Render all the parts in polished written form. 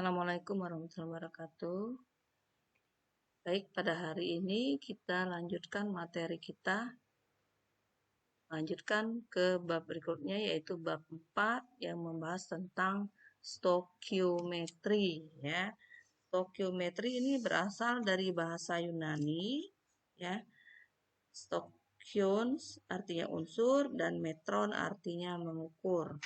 Assalamualaikum warahmatullahi wabarakatuh. Baik, pada hari ini kita lanjutkan materi kita. Lanjutkan ke bab berikutnya yaitu bab 4 yang membahas tentang stokiometri ya. Stokiometri ini berasal dari bahasa Yunani ya. Stokion artinya unsur dan metron artinya mengukur.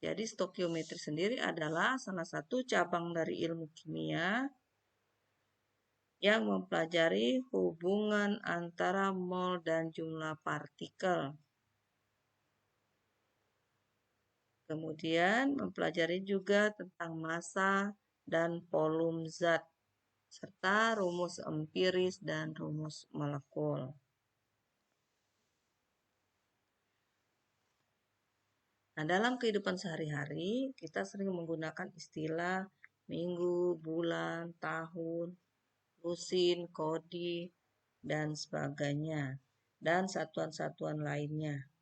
Jadi stokiometri sendiri adalah salah satu cabang dari ilmu kimia yang mempelajari hubungan antara mol dan jumlah partikel. Kemudian mempelajari juga tentang massa dan volume zat, serta rumus empiris dan rumus molekul. Nah, dalam kehidupan sehari-hari, kita sering menggunakan istilah minggu, bulan, tahun, lusin, kodi, dan sebagainya, dan satuan-satuan lainnya.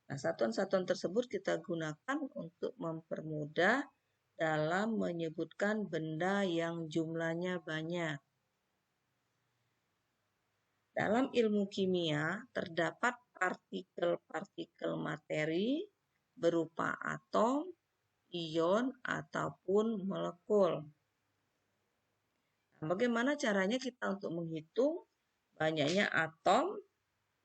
Nah, satuan-satuan tersebut kita gunakan untuk mempermudah dalam menyebutkan benda yang jumlahnya banyak. Dalam ilmu kimia, terdapat partikel-partikel materi berupa atom, ion, ataupun molekul. Nah, bagaimana caranya kita untuk menghitung banyaknya atom,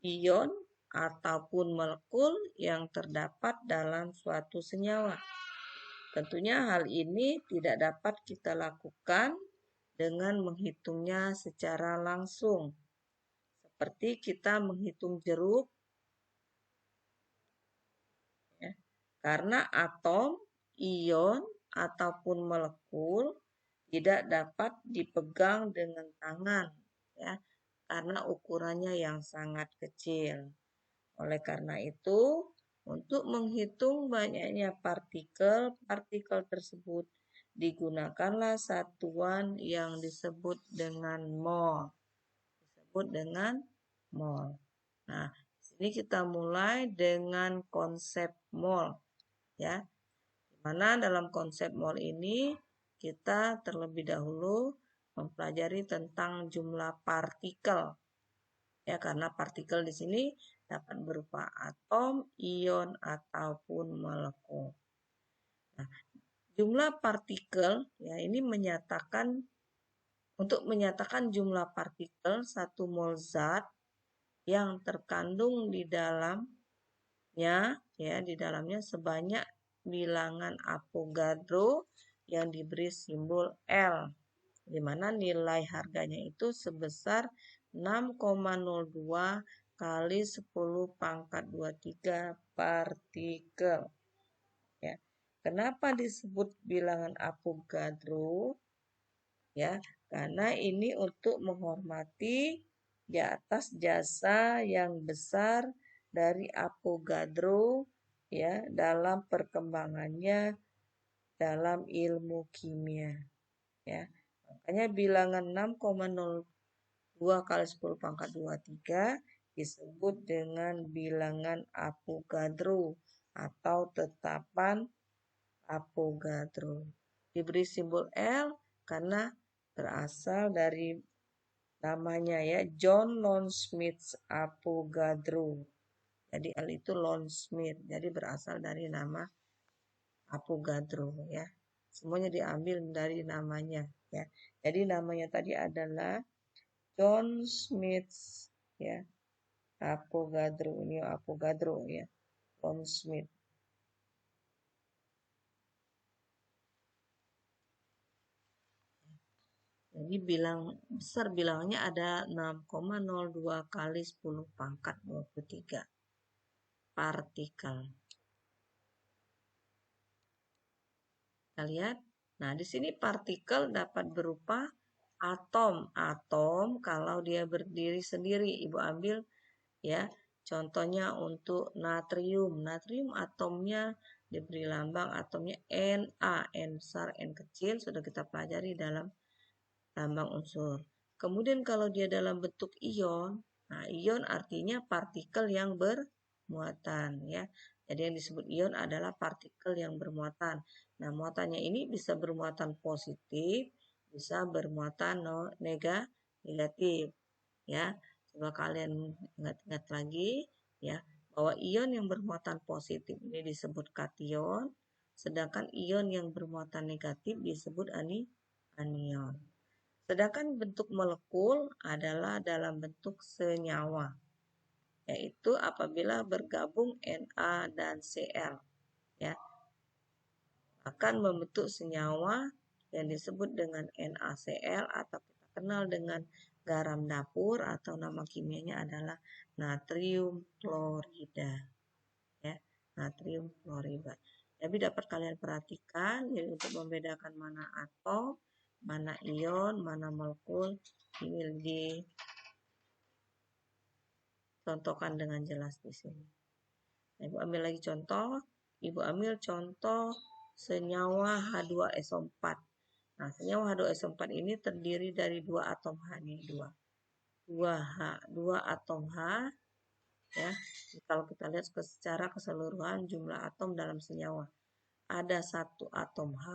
ion, ataupun molekul yang terdapat dalam suatu senyawa? Tentunya hal ini tidak dapat kita lakukan dengan menghitungnya secara langsung. Seperti kita menghitung jeruk, ya, karena atom, ion, ataupun molekul tidak dapat dipegang dengan tangan, ya, karena ukurannya yang sangat kecil. Oleh karena itu, untuk menghitung banyaknya partikel tersebut digunakanlah satuan yang disebut dengan mol. Nah, di sini kita mulai dengan konsep mol, ya. Di mana dalam konsep mol ini kita terlebih dahulu mempelajari tentang jumlah partikel. Ya, karena partikel di sini dapat berupa atom, ion, ataupun molekul. Nah, jumlah partikel ya ini untuk menyatakan jumlah partikel 1 mol zat yang terkandung di dalamnya sebanyak bilangan Avogadro yang diberi simbol L, di mana nilai harganya itu sebesar 6,02 kali 10 pangkat 23 partikel. Ya. Kenapa disebut bilangan Avogadro? Ya, karena ini untuk menghormati di atas jasa yang besar dari Avogadro ya dalam perkembangannya dalam ilmu kimia. Ya. Makanya bilangan 6,02 kali 10 pangkat 23 disebut dengan bilangan Avogadro atau tetapan Avogadro. Diberi simbol L karena berasal dari namanya ya, John Longsmith Avogadro. Jadi L itu Longsmith, jadi berasal dari nama Avogadro ya. Semuanya diambil dari namanya ya. Jadi namanya tadi adalah John Smith ya. Avogadro, ini Avogadro ya. Longsmith. Jadi besar bilangnya ada 6,02 kali 10 pangkat 23 partikel. Kita lihat. Nah, di sini partikel dapat berupa atom. Atom kalau dia berdiri sendiri, Ibu ambil ya. Contohnya untuk natrium. Natrium atomnya diberi lambang atomnya Na, N besar, N kecil, sudah kita pelajari dalam lambang unsur. Kemudian kalau dia dalam bentuk ion, nah ion artinya partikel yang bermuatan ya. Jadi yang disebut ion adalah partikel yang bermuatan. Nah, muatannya ini bisa bermuatan positif, bisa bermuatan negatif. Ya, coba kalian ingat-ingat lagi ya, bahwa ion yang bermuatan positif ini disebut kation, sedangkan ion yang bermuatan negatif disebut anion. Sedangkan bentuk molekul adalah dalam bentuk senyawa, yaitu apabila bergabung Na dan Cl ya akan membentuk senyawa yang disebut dengan NaCl atau kita kenal dengan garam dapur atau nama kimianya adalah natrium klorida ya, natrium klorida. Jadi dapat kalian perhatikan, jadi untuk membedakan mana atom, mana ion, mana molekul ini dicontohkan dengan jelas di sini. Nah, Ibu ambil lagi contoh. Ibu ambil contoh senyawa H2SO4. Nah, senyawa H2SO4 ini terdiri dari dua atom H nih, dua atom H ya. Kalau kita lihat secara keseluruhan jumlah atom dalam senyawa, ada satu atom H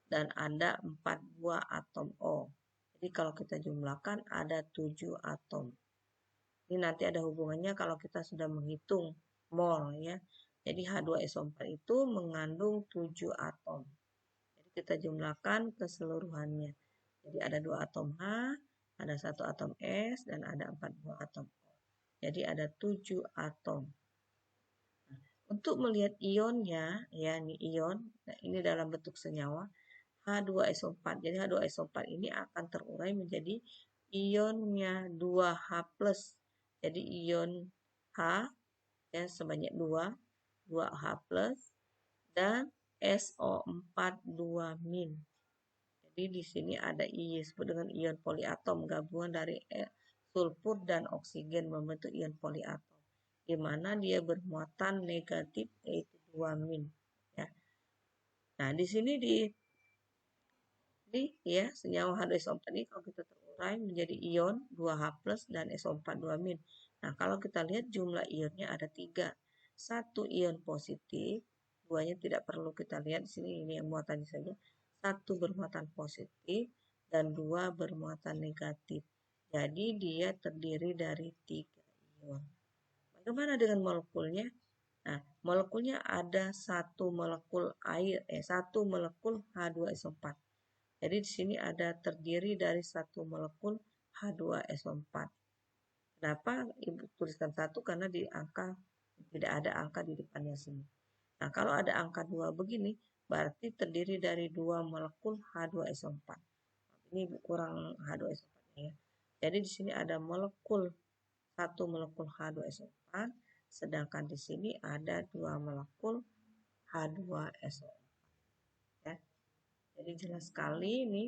dan ada 4 buah atom O. Jadi kalau kita jumlahkan ada 7 atom. Ini nanti ada hubungannya kalau kita sudah menghitung mol ya. Jadi H2SO4 itu mengandung 7 atom. Jadi kita jumlahkan keseluruhannya. Jadi ada 2 atom H, ada 1 atom S, dan ada 4 buah atom O. Jadi ada 7 atom. Nah, untuk melihat ionnya, ya ini ion, nah ini dalam bentuk senyawa, H2SO4. Jadi H2SO4 ini akan terurai menjadi ionnya 2H+. Jadi ion H ya sebanyak 2H+ dan SO4 2-. Jadi di sini ada disebut dengan ion poliatom, gabungan dari sulfur dan oksigen membentuk ion poliatom, di mana dia bermuatan negatif yaitu 2-. Ya. Nah, di sini ya senyawa H2SO4 ini kalau kita terurai menjadi ion 2H+ dan SO4 2-. Nah, kalau kita lihat jumlah ionnya ada 3. Satu ion positif, duanya tidak perlu kita lihat di sini, ini yang muatannya saja. Satu bermuatan positif dan 2 bermuatan negatif. Jadi dia terdiri dari 3 ion. Bagaimana dengan molekulnya? Nah, molekulnya ada satu molekul air, satu molekul H2SO4. Jadi di sini ada terdiri dari satu molekul H2SO4. Kenapa Ibu tuliskan satu? Karena di angka tidak ada angka di depannya sini. Nah, kalau ada angka 2 begini, berarti terdiri dari 2 molekul H2SO4. Ini kurang H2SO4 ya. Jadi di sini ada satu molekul H2SO4, sedangkan di sini ada 2 molekul H2SO4. Ya. Jadi jelas sekali ini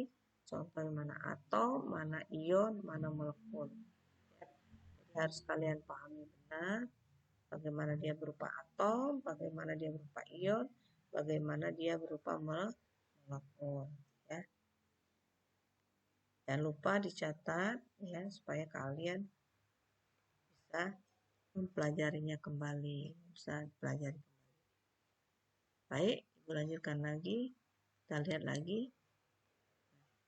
contoh mana atom, mana ion, mana molekul. Ya. Jadi harus kalian pahami benar bagaimana dia berupa atom, bagaimana dia berupa ion, bagaimana dia berupa molekul. Ya. Jangan lupa dicatat ya supaya kalian bisa mempelajarinya kembali, bisa pelajari kembali. Baik, Ibu lanjutkan lagi. Kita lihat lagi.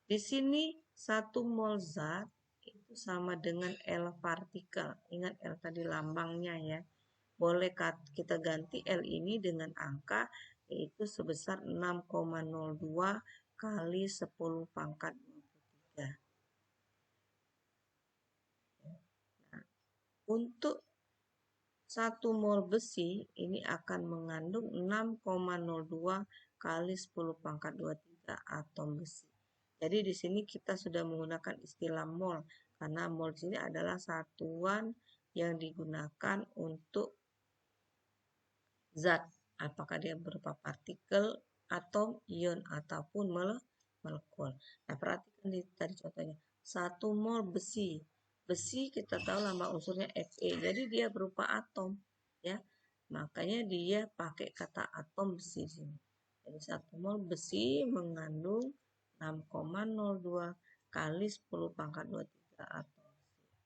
Di sini 1 mol zat itu sama dengan L partikel. Ingat L tadi lambangnya ya. Boleh kita ganti L ini dengan angka yaitu sebesar 6,02 kali 10 pangkat 23. Nah, untuk 1 mol besi ini akan mengandung 6,02 kali 10 pangkat 23 atom besi. Jadi di sini kita sudah menggunakan istilah mol karena mol di sini adalah satuan yang digunakan untuk zat, apakah dia berupa partikel, atom, ion ataupun molekul. Nah, perhatikan tadi contohnya 1 mol besi. Besi kita tahu lambang unsurnya Fe. Jadi dia berupa atom, ya. Makanya dia pakai kata atom besi di sini. Jadi 1 mol besi mengandung 6,02 kali 10 pangkat 23 atom besi.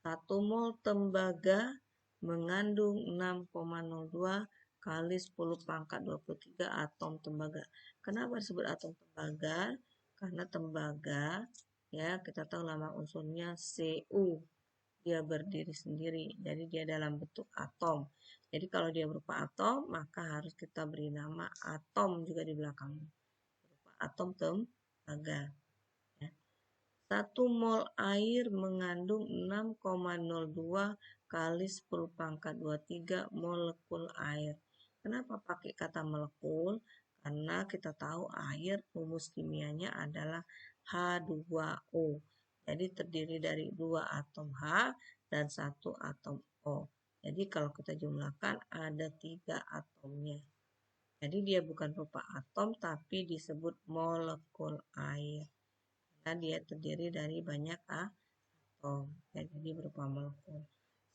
1 mol tembaga mengandung 6,02 kali 10 pangkat 23 atom tembaga. Kenapa disebut atom tembaga? Karena tembaga, ya kita tahu nama unsurnya Cu. Dia berdiri sendiri, jadi dia dalam bentuk atom. Jadi kalau dia berupa atom, maka harus kita beri nama atom juga di belakangnya. Berupa atom tembaga. 1 mol air mengandung 6,02 kali 10 pangkat 23 molekul air. Kenapa pakai kata molekul? Karena kita tahu air rumus kimianya adalah H2O. Jadi terdiri dari 2 atom H dan 1 atom O. Jadi kalau kita jumlahkan ada 3 atomnya. Jadi dia bukan berupa atom tapi disebut molekul air. Karena dia terdiri dari banyak atom, jadi berupa molekul.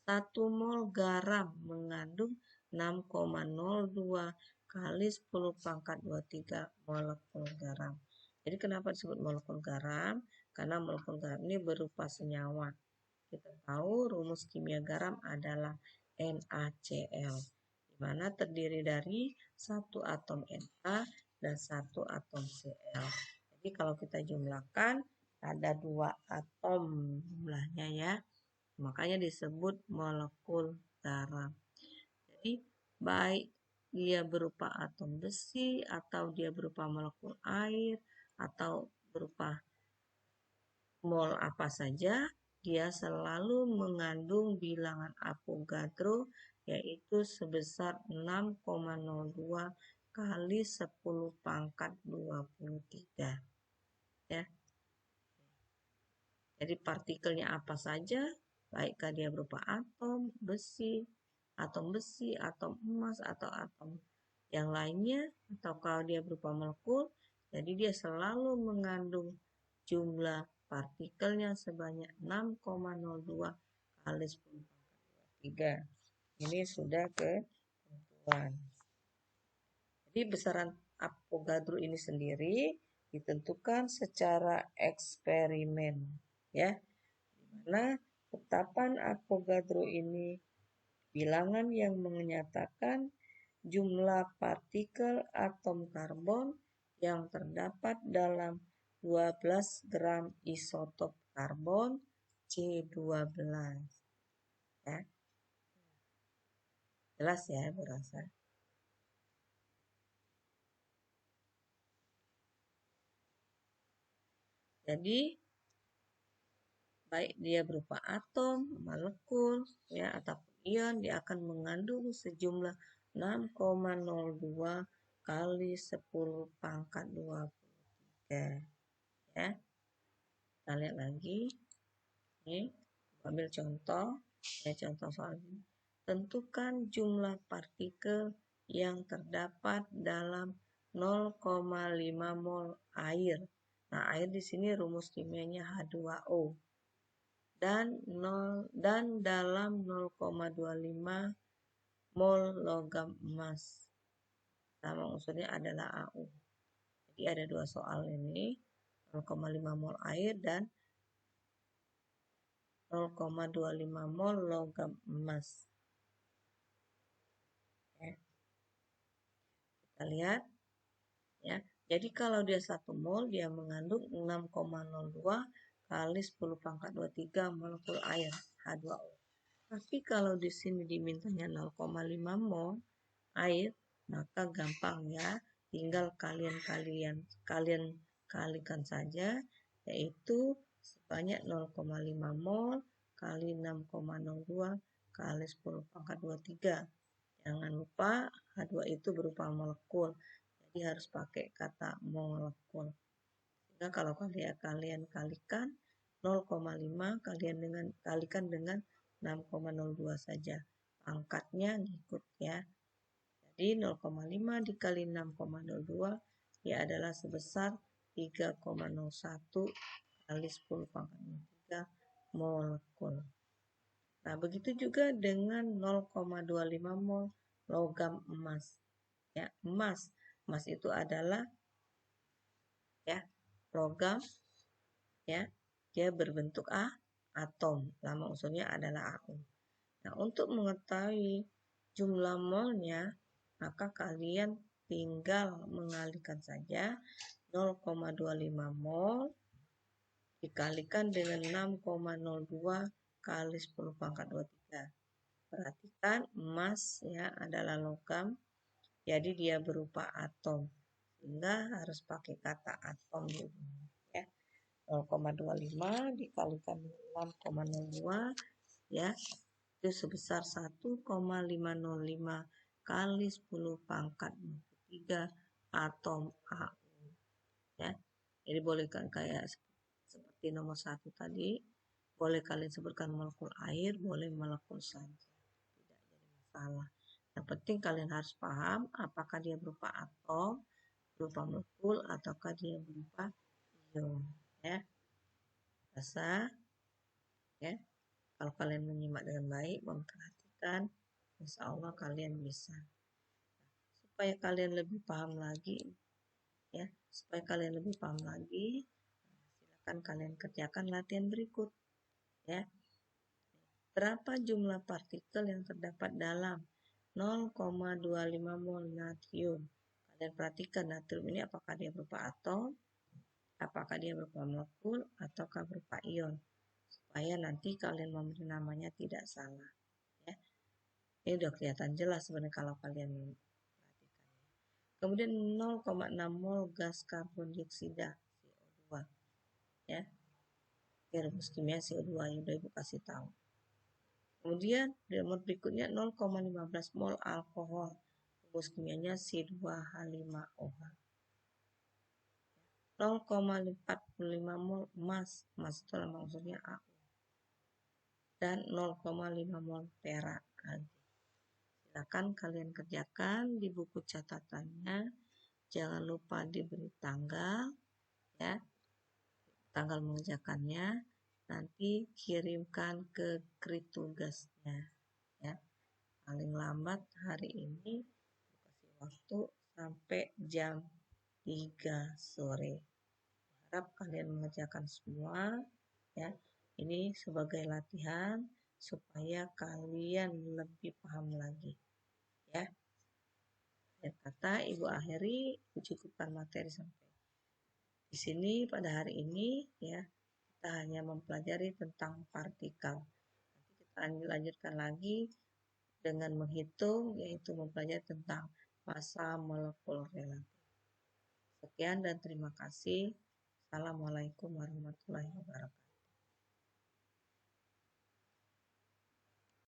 1 mol garam mengandung 6,02 kali 10 pangkat 23 molekul garam. Jadi kenapa disebut molekul garam? Karena molekul garam ini berupa senyawa. Kita tahu rumus kimia garam adalah NaCl, di mana terdiri dari 1 atom Na dan 1 atom Cl. Jadi kalau kita jumlahkan ada 2 atom jumlahnya ya. Makanya disebut molekul garam. Jadi baik dia berupa atom besi atau dia berupa molekul air atau berupa mol apa saja, dia selalu mengandung bilangan Avogadro yaitu sebesar 6,02 kali 10 pangkat 23. Ya. Jadi partikelnya apa saja, baikkah dia berupa atom besi, atom emas, atau atom yang lainnya, atau kalau dia berupa molekul, jadi dia selalu mengandung jumlah partikelnya sebanyak 6,02 kali 10 pangkat 23. Ini sudah ketentuan. Jadi besaran Avogadro ini sendiri ditentukan secara eksperimen, ya. Dimana ketetapan Avogadro ini bilangan yang menyatakan jumlah partikel atom karbon yang terdapat dalam 12 gram isotop karbon C12. Ya. Jelas ya, berasa. Jadi baik dia berupa atom, molekul, ya ataupun ion, dia akan mengandung sejumlah 6,02 kali 10 pangkat 23. Ya. Kita lihat lagi. Ini ambil contoh. Ya, contoh soal ini. Tentukan jumlah partikel yang terdapat dalam 0,5 mol air. Nah, air di sini rumus kimianya H2O. Dan dalam 0,25 mol logam emas. Nama unsurnya adalah AU. Jadi ada 2 soal ini, 0,5 mol air dan 0,25 mol logam emas. Ya. Kita lihat ya. Jadi kalau dia 1 mol dia mengandung 6,02 kali 10 pangkat 23 molekul air H2O. Tapi kalau di sini dimintanya 0,5 mol air, maka gampang ya, tinggal kalian kalikan saja, yaitu sebanyak 0,5 mol kali 6,02 kali 10 pangkat 23. Jangan lupa H2 itu berupa molekul, jadi harus pakai kata molekul. Sehingga kalau kalian kalikan 0,5 kalikan dengan 6,02 saja. Pangkatnya ngikut ya. Jadi 0,5 dikali 6,02 ya adalah sebesar 3,01 kali 10 pangkat 3 molekul. Nah, begitu juga dengan 0,25 mol logam emas. Ya, emas itu adalah ya logam, ya dia berbentuk atom. Nama unsurnya adalah AU. Nah, untuk mengetahui jumlah molnya, maka kalian tinggal mengalihkan saja 0,25 mol dikalikan dengan 6,02 kali 10 pangkat 23. Perhatikan emas ya adalah logam, jadi dia berupa atom. Sehingga harus pakai kata atom dulu ya. 0,25 dikalikan dengan 6,02 ya. Itu sebesar 1,505 kali 10 pangkat 23 atom AU ya. Jadi boleh kan kayak seperti nomor 1 tadi, boleh kalian sebutkan molekul air, boleh molekul saja. Tidak jadi masalah. Yang penting kalian harus paham apakah dia berupa atom, berupa molekul, ataukah dia berupa ion ya. Rasa ya. Kalau kalian menyimak dengan baik, memperhatikan, insya Allah kalian bisa. Supaya kalian lebih paham lagi, ya, supaya kalian lebih paham lagi, silakan kalian kerjakan latihan berikut, ya. Berapa jumlah partikel yang terdapat dalam 0,25 mol natrium? Kalian perhatikan natrium ini apakah dia berupa atom, apakah dia berupa molekul, ataukah berupa ion. Supaya nanti kalian memberi namanya tidak salah. Ya. Ini udah kelihatan jelas sebenarnya kalau kalian perhatikan. Kemudian 0,6 mol gas karbon dioksida CO2. Ya. Oke, rumus kimia CO2 yang udah Ibu kasih tahu. Kemudian di nomor berikutnya 0,15 mol alkohol. Rumus kimianya C2H5OH. 0,45 mol emas. Emas itu lambang unsurnya AU. Dan 0,5 mol perak. Silakan kalian kerjakan di buku catatannya. Jangan lupa diberi tanggal, ya, tanggal mengerjakannya. Nanti kirimkan ke grid tugasnya, ya. Paling lambat hari ini kasih waktu sampai jam 3 sore. Harap kalian mengerjakan semua, ya. Ini sebagai latihan supaya kalian lebih paham lagi, ya. Dan kata Ibu akhiri, cukupkan materi sampai di sini pada hari ini, ya. Kita hanya mempelajari tentang partikel. Nanti kita lanjutkan lagi dengan menghitung, yaitu mempelajari tentang massa molekul relatif. Sekian dan terima kasih. Assalamualaikum warahmatullahi wabarakatuh.